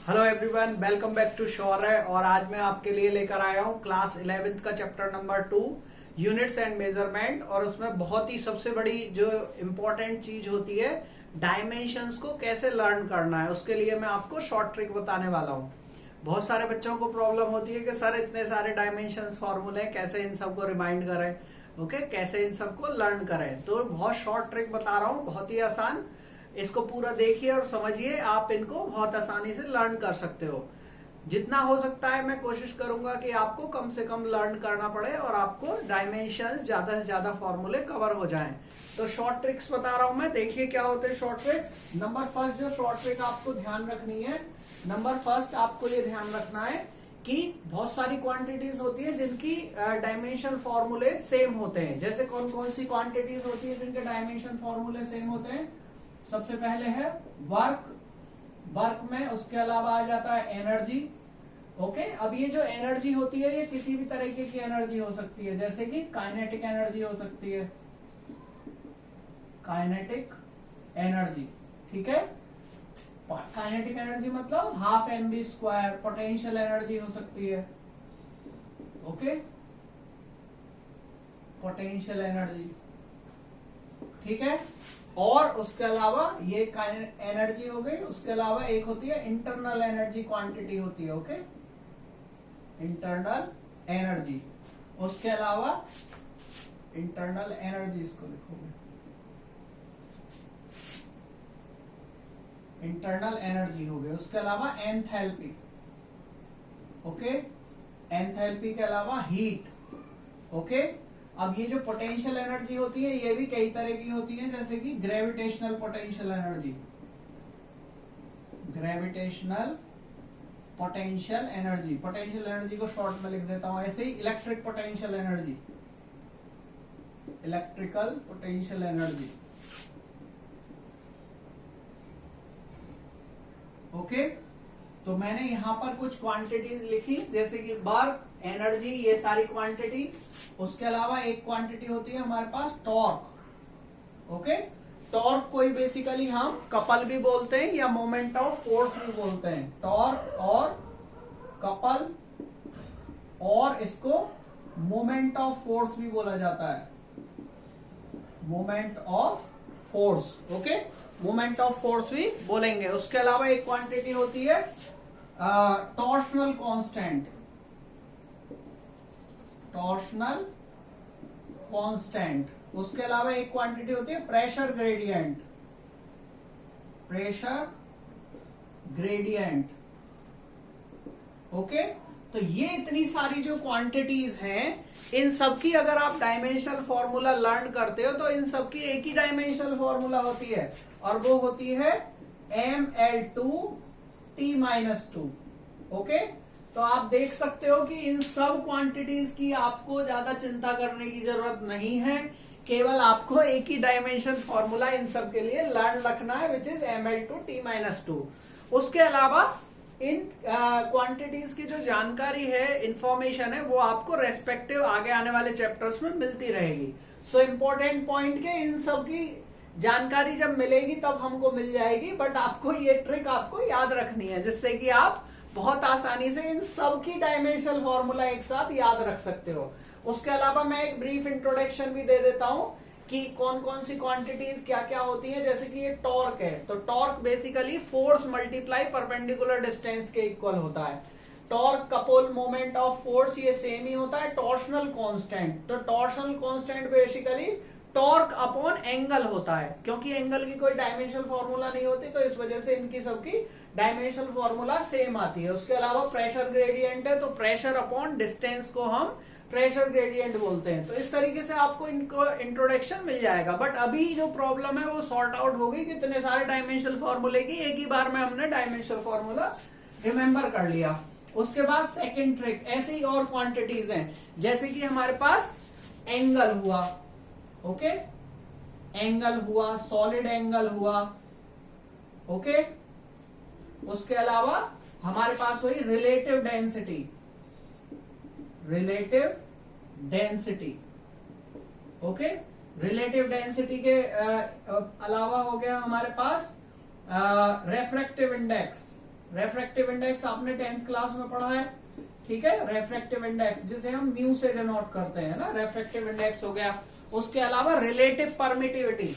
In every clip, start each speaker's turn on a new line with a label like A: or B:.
A: Hello everyone, welcome back to Shaurya. और आज मैं आपके लिए लेकर आया हूँ क्लास 11th का chapter number 2 units and measurement. और उसमें बहुत ही सबसे बड़ी जो इम्पोर्टेंट चीज होती है, डायमेंशंस को कैसे लर्न करना है, उसके लिए मैं आपको शॉर्ट ट्रिक बताने वाला हूँ। बहुत सारे बच्चों को प्रॉब्लम होती है कि सर इतने सारे डायमेंशंस फॉर्मूले कैसे इन सबको रिमाइंड करें, ओके, कैसे इन सबको लर्न करें। तो बहुत शॉर्ट ट्रिक बता रहा हूँ, बहुत ही आसान। इसको पूरा देखिए और समझिए, आप इनको बहुत आसानी से लर्न कर सकते हो। जितना हो सकता है मैं कोशिश करूंगा कि आपको कम से कम लर्न करना पड़े और आपको डायमेंशंस ज्यादा से ज्यादा फॉर्मूले कवर हो जाएं। तो शॉर्ट ट्रिक्स बता रहा हूं मैं, देखिए क्या होते हैं शॉर्ट ट्रिक्स। नंबर फर्स्ट जो शॉर्ट ट्रिक आपको ध्यान रखनी है, नंबर फर्स्ट आपको ये ध्यान रखना है कि बहुत सारी क्वांटिटीज होती है जिनकी डायमेंशन फॉर्मूले सेम होते हैं। जैसे कौन कौन सी क्वांटिटीज होती है जिनके डायमेंशन फॉर्मूले सेम होते हैं? सबसे पहले है वर्क, वर्क में उसके अलावा आ जाता है एनर्जी। ओके, अब ये जो एनर्जी होती है ये किसी भी तरीके की एनर्जी हो सकती है, जैसे कि काइनेटिक एनर्जी हो सकती है, काइनेटिक एनर्जी, ठीक है। काइनेटिक एनर्जी मतलब हाफ mv²। पोटेंशियल एनर्जी हो सकती है, ओके, पोटेंशियल एनर्जी, ठीक है। और उसके अलावा ये एनर्जी हो गई, उसके अलावा एक होती है इंटरनल एनर्जी क्वांटिटी होती है, ओके, इंटरनल एनर्जी। उसके अलावा इंटरनल एनर्जी इसको लिखोगे, इंटरनल एनर्जी हो गई। उसके अलावा एंथैल्पी, ओके, एंथैल्पी के अलावा हीट, ओके। अब ये जो पोटेंशियल एनर्जी होती है ये भी कई तरह की होती है, जैसे कि gravitational potential energy, gravitational potential energy, potential energy को शॉर्ट में लिख देता हूं। ऐसे ही electric potential energy, electrical potential energy, okay. तो मैंने यहां पर कुछ क्वांटिटीज लिखी, जैसे कि वर्क, एनर्जी, ये सारी क्वांटिटी। उसके अलावा एक क्वांटिटी होती है हमारे पास टॉर्क, ओके। टॉर्क को ही बेसिकली हम कपल भी बोलते हैं या मोमेंट ऑफ फोर्स भी बोलते हैं, टॉर्क और कपल, और इसको मोमेंट ऑफ फोर्स भी बोला जाता है, moment of force, okay, moment of force भी बोलेंगे। उसके अलावा एक क्वांटिटी होती है टॉर्शनल कांस्टेंट, टॉर्शनल कांस्टेंट। उसके अलावा एक क्वांटिटी होती है pressure gradient, pressure gradient, okay. तो ये इतनी सारी जो क्वांटिटीज हैं, इन सब की अगर आप डायमेंशनल फॉर्मूला लर्न करते हो तो इन सब की एक ही डायमेंशनल फॉर्मूला होती है, और वो होती है mL2T-2, ओके। तो आप देख सकते हो कि इन सब क्वांटिटीज की आपको ज्यादा चिंता करने की जरूरत नहीं है, केवल आपको एक ही डायमेंशन फॉर्मूला इन सब के लिए लर्न रखना है, विच इज mL2T-2। उसके अलावा इन क्वांटिटीज की जो जानकारी है, इंफॉर्मेशन है, वो आपको रेस्पेक्टिव आगे आने वाले चैप्टर्स में मिलती रहेगी। सो इम्पोर्टेंट पॉइंट के इन सब की जानकारी जब मिलेगी तब हमको मिल जाएगी, बट आपको ये ट्रिक आपको याद रखनी है, जिससे कि आप बहुत आसानी से इन सब की डायमेंशनल फॉर्मूला एक साथ याद रख सकते हो। उसके अलावा मैं एक ब्रीफ इंट्रोडक्शन भी दे देता हूं कि कौन कौन सी क्वांटिटीज क्या क्या होती है। जैसे कि ये टॉर्क है, तो torque basically force multiply perpendicular distance के इक्वल होता है। टॉर्क कपोल मोमेंट ऑफ फोर्स ये सेम ही होता है। टॉर्शनल कांस्टेंट, तो torsional constant basically torque upon angle होता है, क्योंकि एंगल की कोई डायमेंशनल फॉर्मूला नहीं होती, तो इस वजह से इनकी सबकी डायमेंशनल फॉर्मूला सेम आती है। उसके अलावा प्रेशर ग्रेडियंट है, तो प्रेशर अपॉन डिस्टेंस को हम प्रेशर ग्रेडियंट बोलते हैं। तो इस तरीके से आपको इनको इंट्रोडक्शन मिल जाएगा। बट अभी जो प्रॉब्लम है वो सॉर्ट आउट हो गई कि इतने सारे डायमेंशनल फॉर्मूले की एक ही बार में हमने डायमेंशनल फॉर्मूला रिमेंबर कर लिया। उसके बाद सेकेंड ट्रिक, ऐसी ही और क्वांटिटीज हैं, जैसे कि हमारे पास एंगल हुआ, ओके, एंगल हुआ, सॉलिड एंगल हुआ, ओके। उसके अलावा हमारे पास हुई relative density, relative density, okay. Relative density के अलावा हो गया हमारे पास रेफ्रेक्टिव इंडेक्स, रेफ्रैक्टिव इंडेक्स आपने 10th क्लास में पढ़ा है, ठीक है। रेफ्रैक्टिव इंडेक्स जिसे हम म्यू से डिनोट करते हैं ना, रेफ्रैक्टिव इंडेक्स हो गया। उसके अलावा रिलेटिव परमिटिविटी,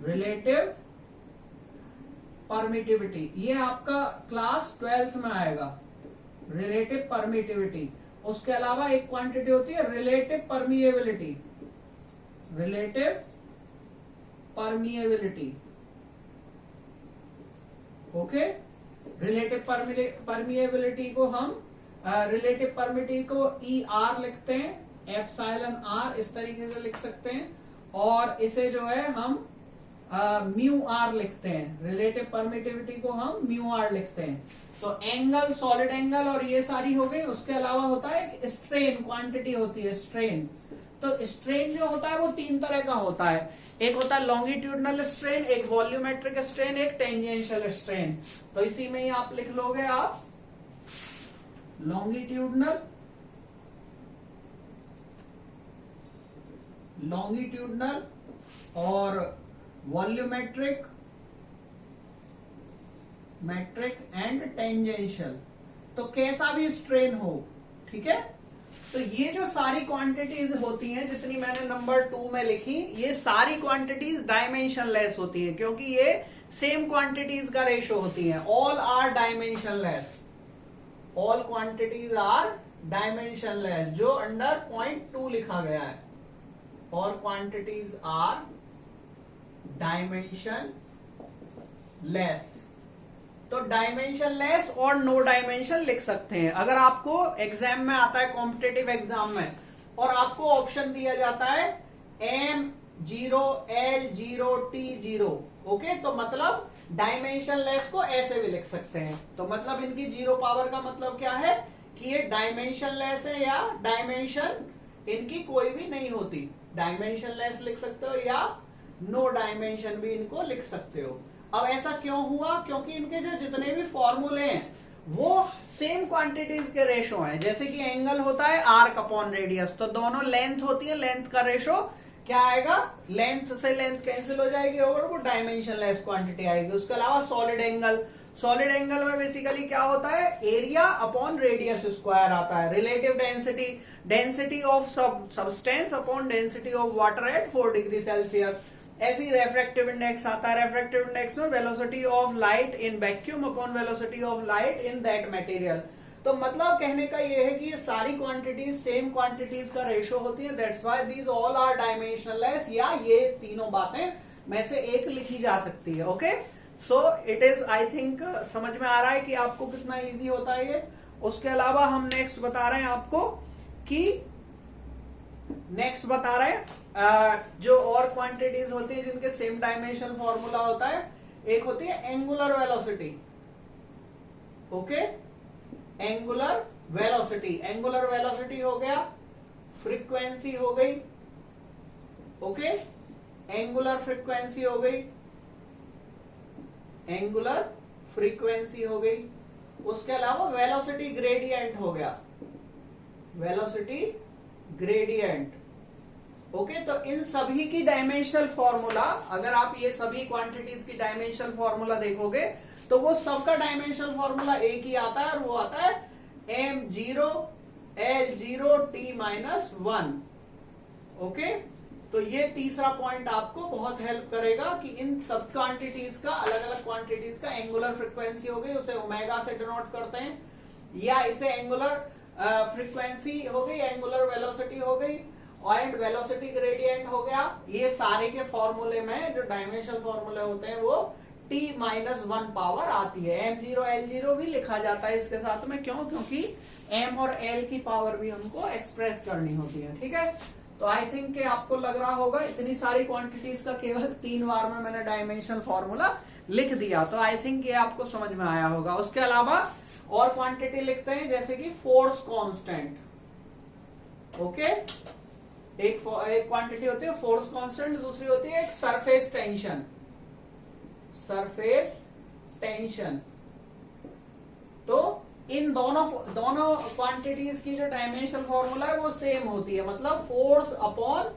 A: रिलेटिव परमिटिविटी, ये आपका क्लास 12th में आएगा, रिलेटिव परमिटिविटी। उसके अलावा एक क्वांटिटी होती है relative permeability, relative permeability, okay. Relative permeability को हम रिलेटिव परमिटिविटी को ER लिखते हैं, एप्सिलॉन R इस तरीके से लिख सकते हैं, और इसे जो है हम म्यू आर लिखते हैं। रिलेटिव परमिटिविटी को हम म्यू आर लिखते हैं। तो एंगल, सॉलिड एंगल और ये सारी हो गई। उसके अलावा होता है एक स्ट्रेन, क्वांटिटी होती है स्ट्रेन। तो स्ट्रेन जो होता है वो 3 तरह का होता है। एक होता है लॉन्गिट्यूडनल स्ट्रेन, एक वॉल्यूमेट्रिक स्ट्रेन, एक टेंजेंशियल स्ट्रेन। तो इसी में ही आप लिख लोगे आप लॉन्गिट्यूडनल, और वॉल्यूमेट्रिक, मैट्रिक एंड टेंजेंशियल। तो कैसा भी स्ट्रेन हो, ठीक है। तो ये जो सारी क्वांटिटीज होती हैं, जितनी मैंने नंबर 2 में लिखी, ये सारी क्वांटिटीज डायमेंशनलेस होती हैं, क्योंकि ये सेम क्वांटिटीज का रेशो होती हैं। All are dimensionless, all quantities are dimensionless, जो अंडर पॉइंट 2 लिखा गया है। All quantities are dimensionless. तो डायमेंशन लेस और नो डायमेंशन लिख सकते हैं। अगर आपको एग्जाम में आता है, कॉम्पिटेटिव एग्जाम में, और आपको ऑप्शन दिया जाता है M0, L0, T0, ओके, तो मतलब डायमेंशन लेस को ऐसे भी लिख सकते हैं। तो मतलब इनकी 0 पावर का मतलब क्या है कि ये डायमेंशन लेस है, या डायमेंशन इनकी कोई भी नहीं होती। डायमेंशन लेस लिख सकते हो या नो डायमेंशन भी इनको लिख सकते हो। अब ऐसा क्यों हुआ? क्योंकि इनके जो जितने भी फॉर्मूले हैं वो सेम क्वांटिटीज के रेशो हैं। जैसे कि एंगल होता है आर्क अपॉन रेडियस, तो दोनों लेंथ होती है, लेंथ का रेशो क्या आएगा, लेंथ से लेंथ कैंसिल हो जाएगी और वो डायमेंशन लेस क्वांटिटी आएगी। उसके अलावा सॉलिड एंगल, सॉलिड एंगल में बेसिकली क्या होता है, एरिया अपॉन रेडियस स्क्वायर आता है। Relative density, density of substance upon density of water at 4 degree Celsius. ऐसी रेफ्रैक्टिव इंडेक्स आता है। रेफ्रैक्टिव इंडेक्स में velocity of light in vacuum upon velocity of light in that material. तो मतलब कहने का ये है कि ये सारी क्वांटिटीज सेम क्वांटिटीज का रेशो होती है। That's why these all are dimensionless, या ये तीनों बातें में से एक लिखी जा सकती है। Okay, so it is, I think समझ में आ रहा है कि आपको कितना इजी होता है ये। उसके अलावा हम नेक्स्ट बता रहे हैं आपको कि जो और क्वांटिटीज होती है जिनके सेम डायमेंशन फॉर्मूला होता है, एक होती है angular velocity. Okay, angular velocity, angular velocity हो गया, फ्रीक्वेंसी हो गई, ओके, एंगुलर फ्रीक्वेंसी हो गई, एंगुलर फ्रीक्वेंसी हो गई। उसके अलावा वेलोसिटी ग्रेडियंट हो गया, वेलोसिटी ग्रेडियंट। ओके, तो इन सभी की डायमेंशनल फॉर्मूला, अगर आप ये सभी क्वांटिटीज की डायमेंशनल फॉर्मूला देखोगे तो वो सबका डायमेंशनल फॉर्मूला एक ही आता है, और वो आता है M0 L0 T-1। ओके, तो ये तीसरा पॉइंट आपको बहुत हेल्प करेगा कि इन सब क्वांटिटीज का, अलग अलग क्वांटिटीज का एंगुलर फ्रीक्वेंसी हो गई, उसे ओमेगा से डिनोट करते हैं, या इसे एंगुलर फ्रीक्वेंसी हो गई, एंगुलर वेलोसिटी हो गई, और वेलोसिटी ग्रेडियंट हो गया। ये सारे के फॉर्मूले में जो डायमेंशनल फॉर्मूले होते हैं वो T-1 पावर आती है। M0 L0 भी लिखा जाता है इसके साथ में। क्यों? क्योंकि M और L की पावर भी हमको एक्सप्रेस करनी होती है। ठीक है, तो आई थिंक कि आपको लग रहा होगा इतनी सारी क्वांटिटीज का केवल 3 बार में मैंने डायमेंशनल फॉर्मूला लिख दिया, तो आई थिंक ये आपको समझ में आया होगा। उसके अलावा और क्वांटिटी लिखते हैं, जैसे कि फोर्स कांस्टेंट। ओके, एक क्वांटिटी होती है फोर्स कांस्टेंट, दूसरी होती है एक सरफेस टेंशन, सरफेस टेंशन। तो इन दोनों क्वांटिटीज की जो डायमेंशनल फॉर्मूला है वो सेम होती है। मतलब फोर्स अपॉन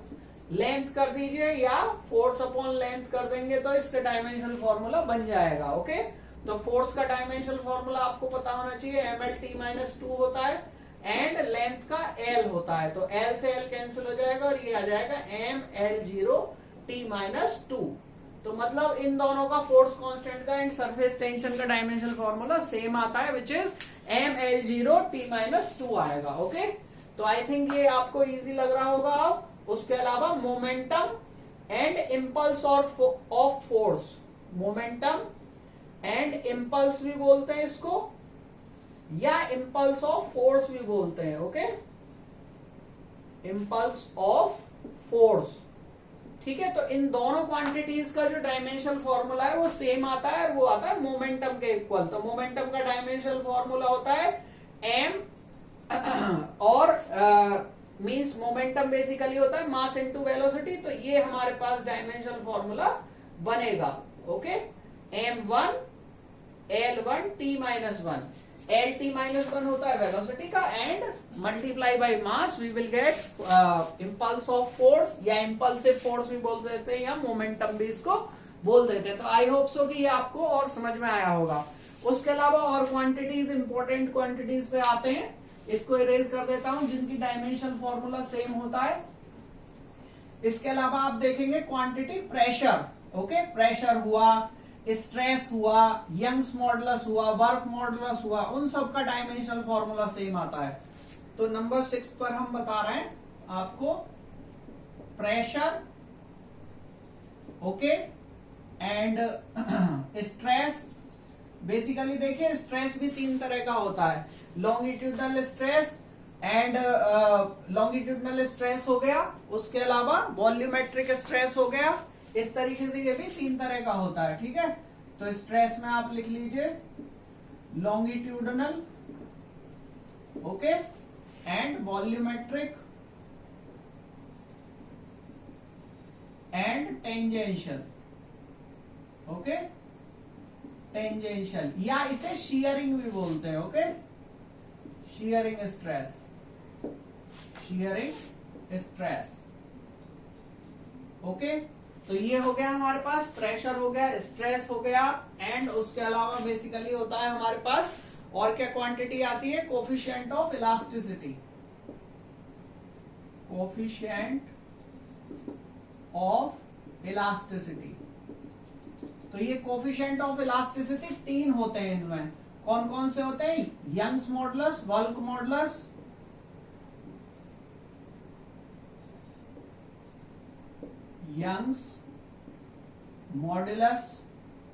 A: लेंथ कर दीजिए या फोर्स अपॉन लेंथ कर देंगे तो इसका डायमेंशनल फॉर्मूला बन जाएगा। ओके, तो फोर्स का डायमेंशनल फॉर्मूला आपको पता होना चाहिए, ml_t-2 होता है एंड लेंथ का L होता है, तो L से L कैंसिल हो जाएगा और ये आ जाएगा ml0t-2। तो मतलब इन दोनों का फोर्स कांस्टेंट का एंड सरफेस टेंशन का डायमेंशनल फॉर्मूला सेम आता है, विच इज ml0t-2 आएगा। ओके, तो आई थिंक ये आपको इजी लग रहा होगा। अब उसके अलावा momentum and impulse of force, momentum and impulse भी बोलते हैं इसको, या इम्पल्स ऑफ फोर्स भी बोलते हैं। ओके, इम्पल्स ऑफ फोर्स, ठीक है। तो इन दोनों क्वांटिटीज का जो डायमेंशनल फॉर्मूला है वो सेम आता है, और वो आता है मोमेंटम के इक्वल। तो मोमेंटम का डायमेंशनल फॉर्मूला होता है m और मींस मोमेंटम बेसिकली होता है मास इनटू वेलोसिटी। तो ये हमारे पास डायमेंशनल फॉर्मूला बनेगा। Okay, m1 L1t-1, L t-1 होता है वेलोसिटी का, and multiply by mass we will get impulse of force, या इम्पल्सिव फोर्स भी बोल देते हैं, या मोमेंटम भी इसको बोल देते हैं। तो आई होप सो कि ये आपको और समझ में आया होगा। उसके अलावा और क्वांटिटीज, इंपॉर्टेंट क्वांटिटीज पे आते हैं, इसको इरेज कर देता हूं जिनकी डायमेंशनल फॉर्मूला सेम होता है। इसके अलावा आप देखेंगे क्वांटिटी प्रेशर। ओके, प्रेशर हुआ, स्ट्रेस हुआ, यंग्स मॉडुलस हुआ, वर्क मॉडुलस हुआ, उन सब का डायमेंशनल फॉर्मूला सेम आता है। तो नंबर 6 पर हम बता रहे हैं आपको pressure, okay, and stress. Basically देखिए स्ट्रेस भी 3 तरह का होता है, longitudinal stress and longitudinal stress हो गया, उसके अलावा वॉल्यूमेट्रिक स्ट्रेस हो गया। इस तरीके से ये भी 3 तरह का होता है, ठीक है। तो स्ट्रेस में आप लिख लीजिए longitudinal, okay, and volumetric and tangential. Okay, tangential, या इसे शियरिंग भी बोलते हैं। Okay, shearing stress, shearing stress. Okay, तो ये हो गया हमारे पास, प्रेशर हो गया, स्ट्रेस हो गया, एंड उसके अलावा बेसिकली होता है हमारे पास और क्या क्वांटिटी आती है, coefficient of elasticity, coefficient of elasticity. तो ये कोफिशिएंट ऑफ इलास्टिसिटी 3 होते हैं इनमें। कौन कौन से होते हैं, Young's modulus, bulk modulus, Young's modulus.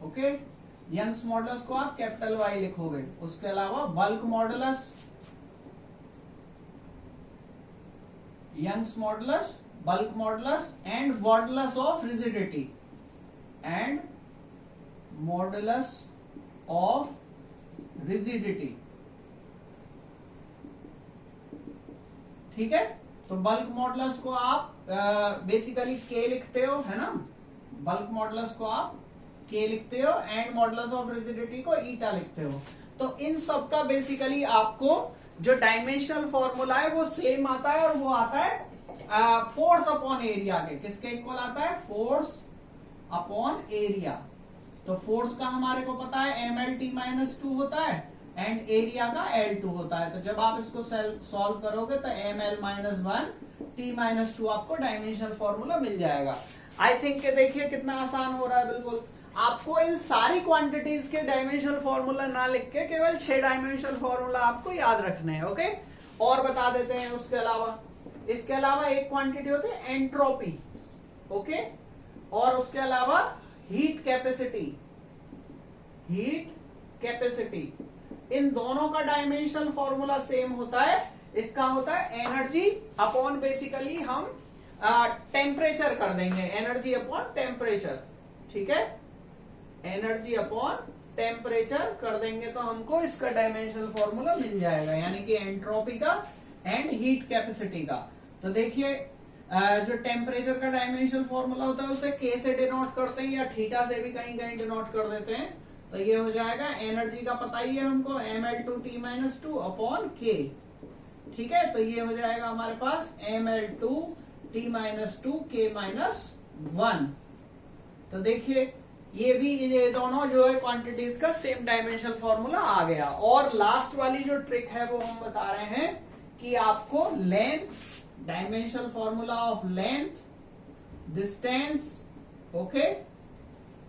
A: Okay, Young's modulus को आप कैपिटल Y लिखोगे। उसके अलावा bulk modulus, Young's modulus, bulk modulus, and modulus of rigidity, and modulus of rigidity. ठीक है, तो बल्क मॉडुलस को आप बेसिकली K लिखते हो, है ना, बल्क मॉडुलस को आप K लिखते हो, एंड मॉडुलस ऑफ रिजिडिटी को ईटा लिखते हो। तो इन सब का बेसिकली आपको जो डायमेंशनल फॉर्मूला है वो सेम आता है, और वो आता है फोर्स अपॉन एरिया के। किसके इक्वल आता है, फोर्स अपॉन एरिया। तो फोर्स का हमारे को पता है ml_t-2 होता है, एंड एरिया का L2 होता है। तो जब आप इसको सॉल्व करोगे तो ml-1t-2 आपको डायमेंशनल फॉर्मूला मिल जाएगा। आई थिंक देखिए कितना आसान हो रहा है। बिल्कुल आपको इन सारी क्वांटिटीज के डायमेंशनल फॉर्मूला ना लिख के केवल 6 डायमेंशनल फॉर्मूला आपको याद रखने हैं। ओके, और बता देते हैं उसके अलावा। इसके अलावा एक क्वांटिटी होती है एंट्रोपी, ओके, और उसके अलावा हीट कैपेसिटी, हीट कैपेसिटी। इन दोनों का डायमेंशनल फॉर्मूला सेम होता है। इसका होता है एनर्जी अपॉन, बेसिकली हम टेम्परेचर कर देंगे, एनर्जी अपॉन टेम्परेचर। ठीक है, एनर्जी अपॉन टेम्परेचर कर देंगे तो हमको इसका डायमेंशनल फॉर्मूला मिल जाएगा, यानी कि एंट्रोपी का एंड हीट कैपेसिटी का। तो देखिए जो टेम्परेचर का डायमेंशनल फॉर्मूला होता है उसे K से डिनोट करते हैं, या थीटा से भी कहीं कहीं डिनोट कर देते हैं। तो ये हो जाएगा, एनर्जी का पता ही है हमको, ml2t-2 अपॉन K। ठीक है, तो ये हो जाएगा हमारे पास ml2t-2 K-1। तो देखिए ये भी, ये दोनों जो है क्वांटिटीज का सेम डायमेंशनल फॉर्मूला आ गया। और लास्ट वाली जो ट्रिक है वो हम बता रहे हैं कि आपको length, dimensional formula of length, distance, okay,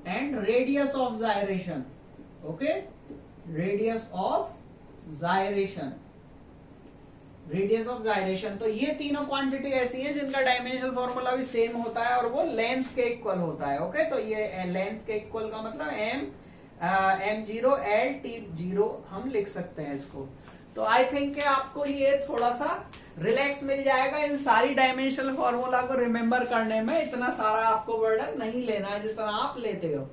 A: and radius of gyration, okay, radius of gyration, radius of gyration. तो ये तीनों क्वांटिटी ऐसी हैं जिनका डायमेंशनल फॉर्मूला भी सेम होता है और वो लेंथ के इक्वल होता है, ओके। तो ये लेंथ के इक्वल का मतलब m0 l t0 हम लिख सकते हैं इसको। तो आई थिंक आपको ये थोड़ा सा रिलैक्स मिल जाएगा इन सारी डायमेंशनल फॉर्मूला को रिमेम्बर करने में। इतना सारा आपको बर्डन नहीं लेना है जितना आप लेते हो।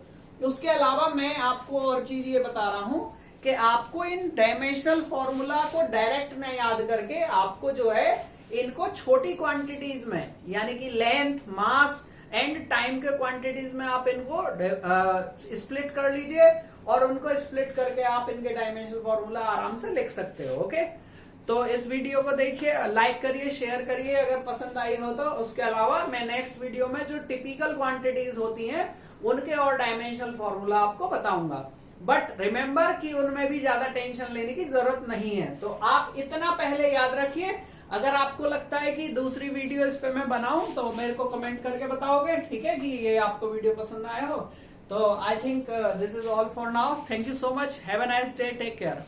A: उसके अलावा मैं आपको और चीज ये बता रहा हूं कि आपको इन डायमेंशनल फॉर्मूला को डायरेक्ट न याद करके आपको जो है इनको छोटी क्वांटिटीज में, यानी कि लेंथ, मास एंड टाइम के क्वांटिटीज में आप इनको स्प्लिट कर लीजिए और उनको स्प्लिट करके आप इनके डायमेंशनल फॉर्मूला आराम से लिख सकते हो, ओके। तो इस वीडियो को देखिए, लाइक करिए, शेयर करिए अगर पसंद आई हो तो। उसके अलावा मैं नेक्स्ट वीडियो में जो टिपिकल क्वांटिटीज होती हैं उनके और डायमेंशनल फॉर्मूला आपको बताऊंगा। बट रिमेंबर कि उनमें भी ज्यादा टेंशन लेने की जरूरत नहीं है। तो आप इतना पहले याद रखिए। अगर आपको लगता है कि दूसरी वीडियो इस पे मैं बनाऊं तो मेरे को कमेंट करके बताओगे, ठीक है, कि ये आपको वीडियो पसंद आया हो। तो I think this is all for now. Thank you so much. Have a nice day. Take care.